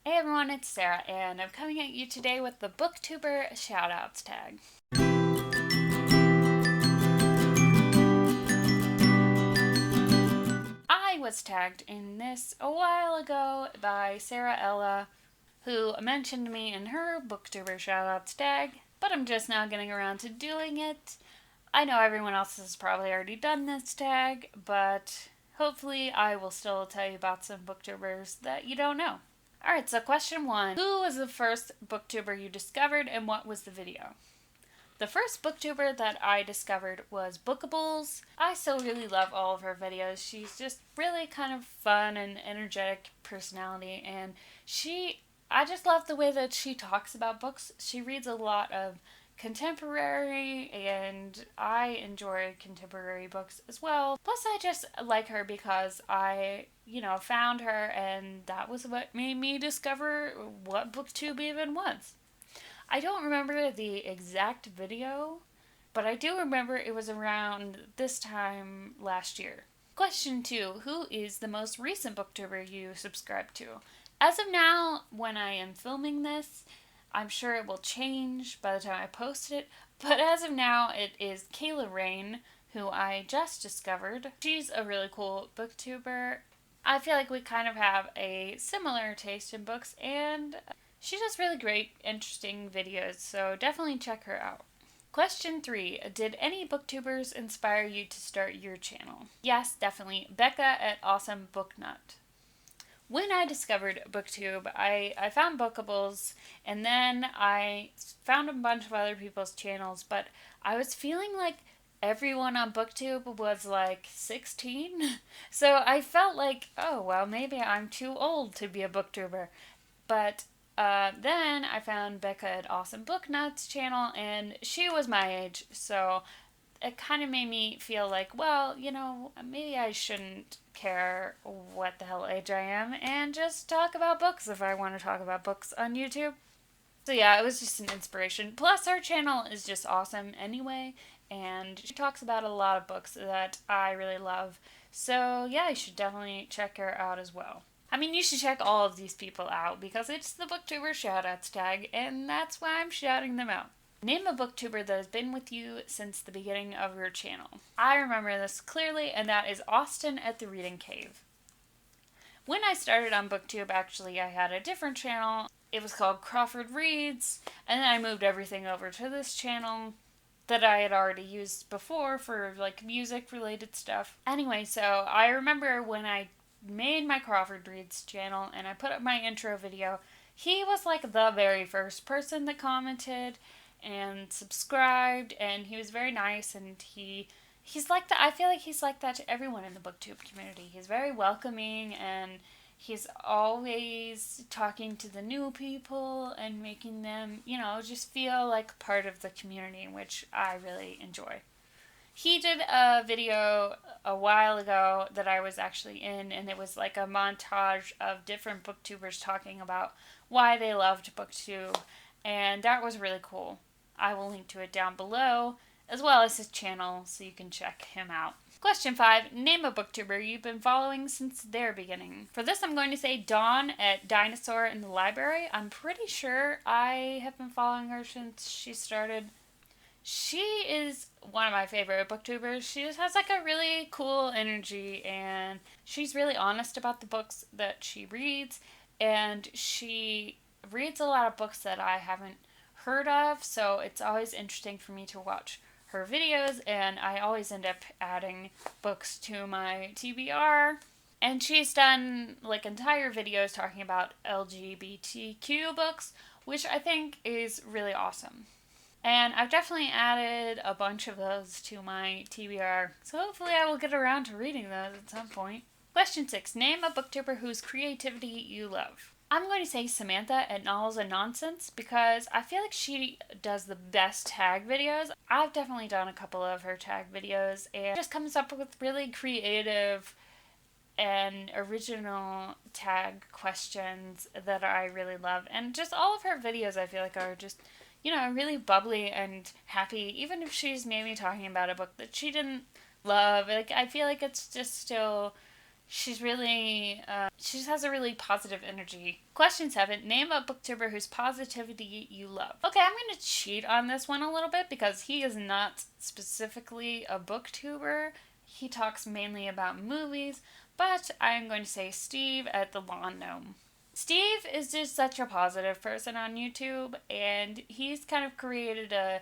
Hey everyone, it's Sarah, and I'm coming at you today with the Booktuber Shoutouts Tag. I was tagged in this a while ago by Sara Ella, who mentioned me in her Booktuber Shoutouts Tag, but I'm just now getting around to doing it. I know everyone else has probably already done this tag, but hopefully I will still tell you about some booktubers that you don't know. Alright, so question 1. Who was the first booktuber you discovered and what was the video? The first booktuber that I discovered was Bookables. I still really love all of her videos. She's just really kind of fun and energetic personality, and I just love the way that she talks about books. She reads a lot of contemporary, and I enjoy contemporary books as well. Plus, I just like her because I found her, and that was what made me discover what Booktube even was. I don't remember the exact video, but I do remember it was around this time last year. Question 2. Who is the most recent booktuber you subscribe to? As of now, when I am filming this, I'm sure it will change by the time I post it, but as of now, it is Kayla Rayne, who I just discovered. She's a really cool booktuber. I feel like we kind of have a similar taste in books, and she does really great, interesting videos, so definitely check her out. Question 3. Did any booktubers inspire you to start your channel? Yes, definitely. Bekah AwesomeBookNut. When I discovered Booktube, I found Bookables, and then I found a bunch of other people's channels, but I was feeling like everyone on Booktube was like 16, so I felt like, oh, well, maybe I'm too old to be a booktuber. But then I found Bekah AwesomeBookNut's channel, and she was my age, so it kind of made me feel like, well, maybe I shouldn't care what the hell age I am and just talk about books if I want to talk about books on YouTube. So yeah, it was just an inspiration. Plus, her channel is just awesome anyway, and she talks about a lot of books that I really love. So yeah, you should definitely check her out as well. I mean, you should check all of these people out because it's the Booktuber Shoutouts Tag, and that's why I'm shouting them out. Name a booktuber that has been with you since the beginning of your channel. I remember this clearly, and that is Austin at TheReadingCave. When I started on Booktube, actually, I had a different channel. It was called Crawford Reads, and then I moved everything over to this channel that I had already used before for like music related stuff. Anyway, so I remember when I made my Crawford Reads channel and I put up my intro video, he was like the very first person that commented and subscribed, and he was very nice, and he's like that. I feel like he's like that to everyone in the booktube community. He's very welcoming, and he's always talking to the new people and making them, just feel like part of the community, which I really enjoy. He did a video a while ago that I was actually in, and it was like a montage of different booktubers talking about why they loved Booktube, and that was really cool. I will link to it down below, as well as his channel, so you can check him out. Question 5. Name a booktuber you've been following since their beginning. For this, I'm going to say Dawn at Dinosaur in the Library. I'm pretty sure I have been following her since she started. She is one of my favorite booktubers. She just has like a really cool energy, and she's really honest about the books that she reads, and she reads a lot of books that I haven't heard of, so it's always interesting for me to watch her videos, and I always end up adding books to my TBR. And she's done like entire videos talking about LGBTQ books, which I think is really awesome. And I've definitely added a bunch of those to my TBR, so hopefully I will get around to reading those at some point. Question 6. Name a booktuber whose creativity you love. I'm going to say Samantha at Novels and Nonsense because I feel like she does the best tag videos. I've definitely done a couple of her tag videos, and just comes up with really creative and original tag questions that I really love. And just all of her videos I feel like are just, really bubbly and happy, even if she's maybe talking about a book that she didn't love. Like, I feel like it's just still She's really, she just has a really positive energy. Question 7, name a booktuber whose positivity you love. Okay, I'm going to cheat on this one a little bit because he is not specifically a booktuber. He talks mainly about movies, but I'm going to say Steve at the Lawn Gnome. Steve is just such a positive person on YouTube, and he's kind of created a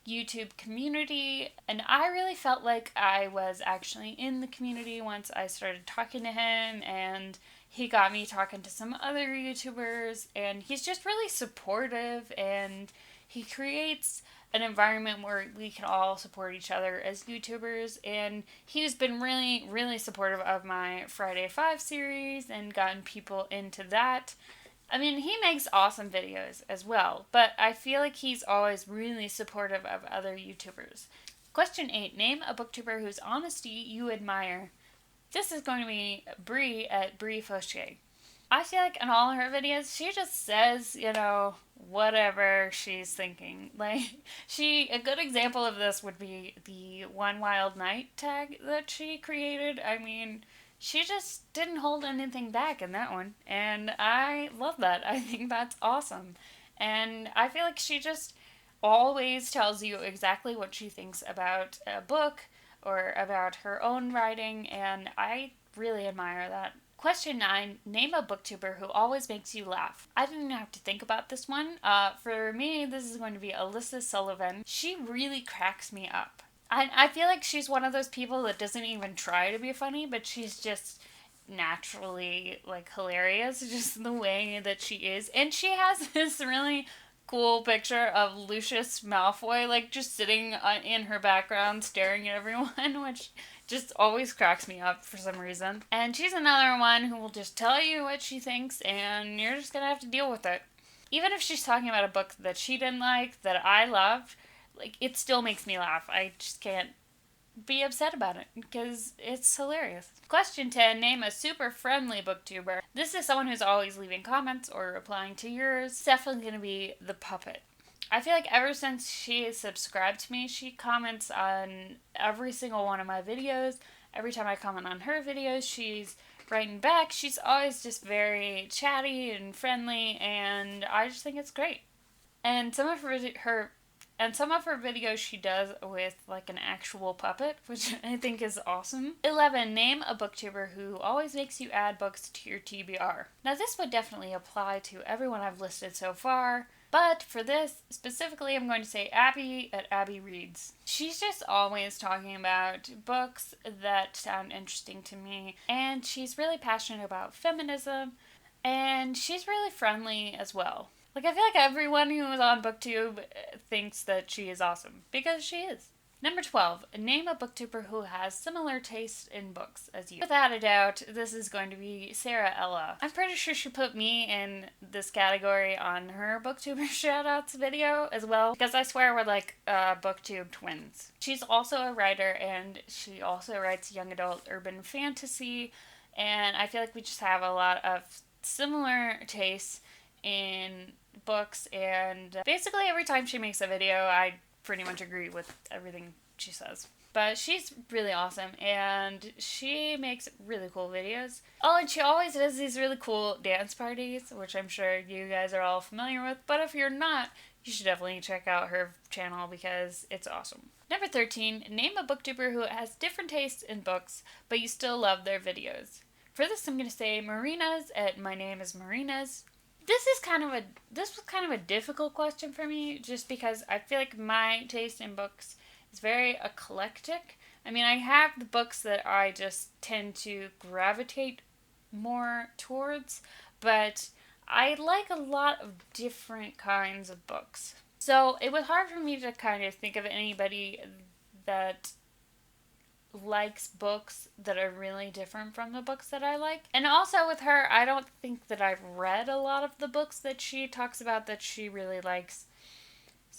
YouTube community, and I really felt like I was actually in the community once I started talking to him, and he got me talking to some other YouTubers, and he's just really supportive, and he creates an environment where we can all support each other as YouTubers, and he's been really, really supportive of my Friday 5 series and gotten people into that. I mean, he makes awesome videos as well, but I feel like he's always really supportive of other YouTubers. Question 8, name a booktuber whose honesty you admire. This is going to be Bre at Bre Faucheux. I feel like in all her videos, she just says, whatever she's thinking. Like, a good example of this would be the One Wild Night tag that she created. I mean, she just didn't hold anything back in that one, and I love that. I think that's awesome. And I feel like she just always tells you exactly what she thinks about a book or about her own writing, and I really admire that. Question 9, name a booktuber who always makes you laugh. I didn't have to think about this one. For me, this is going to be Alyssa Sullivan. She really cracks me up. I feel like she's one of those people that doesn't even try to be funny, but she's just naturally, hilarious, just the way that she is. And she has this really cool picture of Lucius Malfoy, just sitting in her background staring at everyone, which just always cracks me up for some reason. And she's another one who will just tell you what she thinks, and you're just gonna have to deal with it. Even if she's talking about a book that she didn't like, that I loved, it still makes me laugh. I just can't be upset about it because it's hilarious. Question 10, name a super friendly booktuber. This is someone who's always leaving comments or replying to yours. It's definitely going to be The Puppet. I feel like ever since she subscribed to me, she comments on every single one of my videos. Every time I comment on her videos, she's writing back. She's always just very chatty and friendly, and I just think it's great. And some of her videos she does with an actual puppet, which I think is awesome. 11, name a booktuber who always makes you add books to your TBR. Now this would definitely apply to everyone I've listed so far, but for this specifically, I'm going to say Abby at AbbyReads. She's just always talking about books that sound interesting to me, and she's really passionate about feminism, and she's really friendly as well. I feel like everyone who is on Booktube thinks that she is awesome, because she is. Number 12, name a booktuber who has similar taste in books as you. Without a doubt, this is going to be Sara Ella. I'm pretty sure she put me in this category on her Booktuber Shoutouts video as well, because I swear we're Booktube twins. She's also a writer, and she also writes young adult urban fantasy, and I feel like we just have a lot of similar tastes in books, and basically every time she makes a video, I pretty much agree with everything she says. But she's really awesome, and she makes really cool videos. Oh, and she always does these really cool dance parties, which I'm sure you guys are all familiar with, but if you're not, you should definitely check out her channel because it's awesome. Number 13, name a booktuber who has different tastes in books, but you still love their videos. For this, I'm going to say Marina's at mynameismarines. This was kind of a difficult question for me, just because I feel like my taste in books is very eclectic. I mean, I have the books that I just tend to gravitate more towards, but I like a lot of different kinds of books. So it was hard for me to kind of think of anybody that likes books that are really different from the books that I like. And also with her, I don't think that I've read a lot of the books that she talks about that she really likes.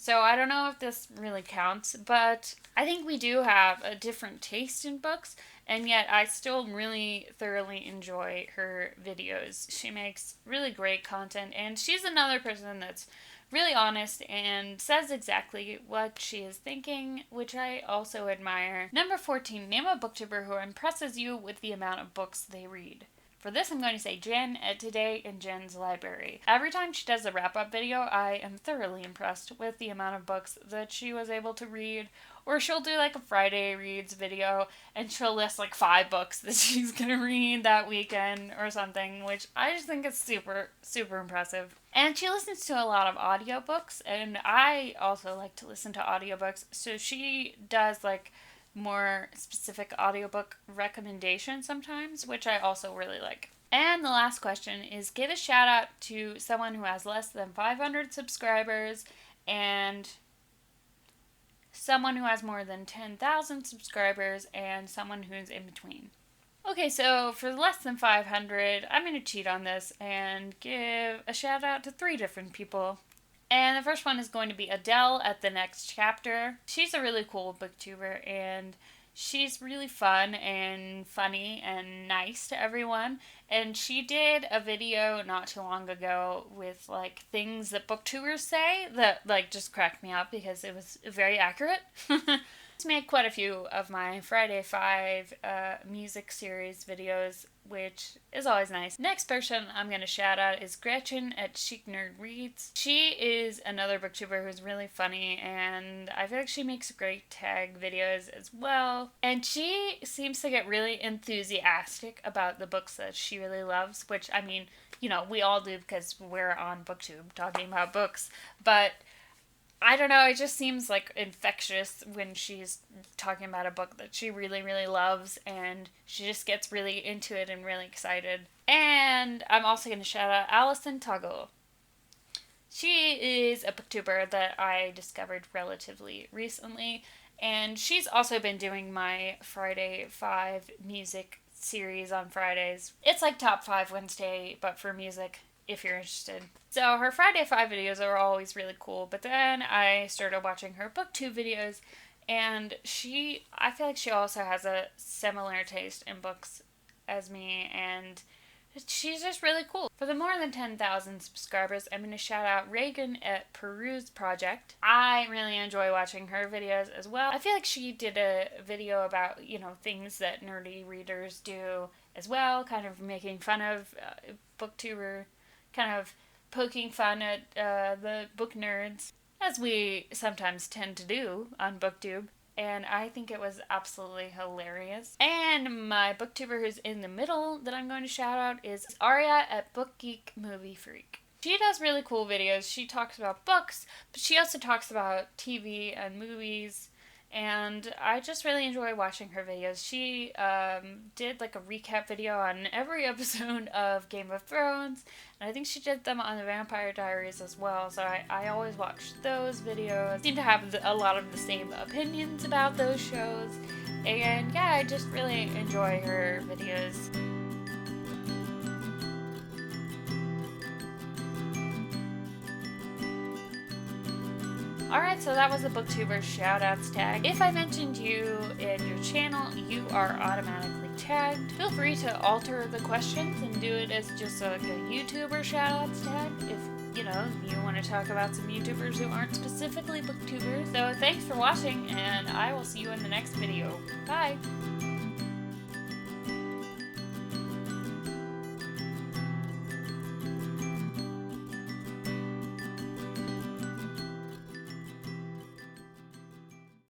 So I don't know if this really counts, but I think we do have a different taste in books, and yet I still really thoroughly enjoy her videos. She makes really great content, and she's another person that's really honest and says exactly what she is thinking, which I also admire. Number 14, name a booktuber who impresses you with the amount of books they read. For this, I'm going to say Jen at TodayinJensLibrary. Every time she does a wrap-up video, I am thoroughly impressed with the amount of books that she was able to read. Or she'll do like a Friday Reads video, and she'll list like 5 books that she's gonna read that weekend or something, which I just think is super, super impressive. And she listens to a lot of audiobooks, and I also like to listen to audiobooks, so she does like more specific audiobook recommendations sometimes, which I also really like. And the last question is, give a shout out to someone who has less than 500 subscribers and someone who has more than 10,000 subscribers and someone who's in between. Okay, so for less than 500, I'm going to cheat on this and give a shout out to 3 different people. And the first one is going to be Adelle at The Next Chapter. She's a really cool booktuber, and she's really fun and funny and nice to everyone. And she did a video not too long ago with like things that booktubers say that like just cracked me up because it was very accurate. She's made quite a few of my Friday 5 music series videos, which is always nice. Next person I'm going to shout out is Gretchen at ChicNerdReads. She is another booktuber who's really funny, and I feel like she makes great tag videos as well. And she seems to get really enthusiastic about the books that she really loves, which, I mean, you know, we all do because we're on Booktube talking about books, but I don't know, it just seems like infectious when she's talking about a book that she really, really loves, and she just gets really into it and really excited. And I'm also going to shout out Alyson Tuggle. She is a booktuber that I discovered relatively recently, and she's also been doing my Friday 5 music series on Fridays. It's like Top 5 Wednesday, but for music, if you're interested. So her Friday 5 videos are always really cool, but then I started watching her booktube videos, and I feel like she also has a similar taste in books as me, and she's just really cool. For the more than 10,000 subscribers, I'm going to shout out Regan at PeruseProject. I really enjoy watching her videos as well. I feel like she did a video about, you know, things that nerdy readers do as well, kind of making fun of booktuber, kind of poking fun at the book nerds, as we sometimes tend to do on Booktube, and I think it was absolutely hilarious. And my booktuber who's in the middle that I'm going to shout out is Aria at BookGeekMovieFreak. She does really cool videos. She talks about books, but she also talks about TV and movies, and I just really enjoy watching her videos. She did like a recap video on every episode of Game of Thrones, and I think she did them on the Vampire Diaries as well, so I always watch those videos. I seem to have a lot of the same opinions about those shows, and yeah, I just really enjoy her videos. Alright, so that was the Booktuber Shoutouts tag. If I mentioned you in your channel, you are automatically tagged. Feel free to alter the questions and do it as just like a YouTuber Shoutouts tag if, you know, you want to talk about some YouTubers who aren't specifically Booktubers. So thanks for watching, and I will see you in the next video. Bye!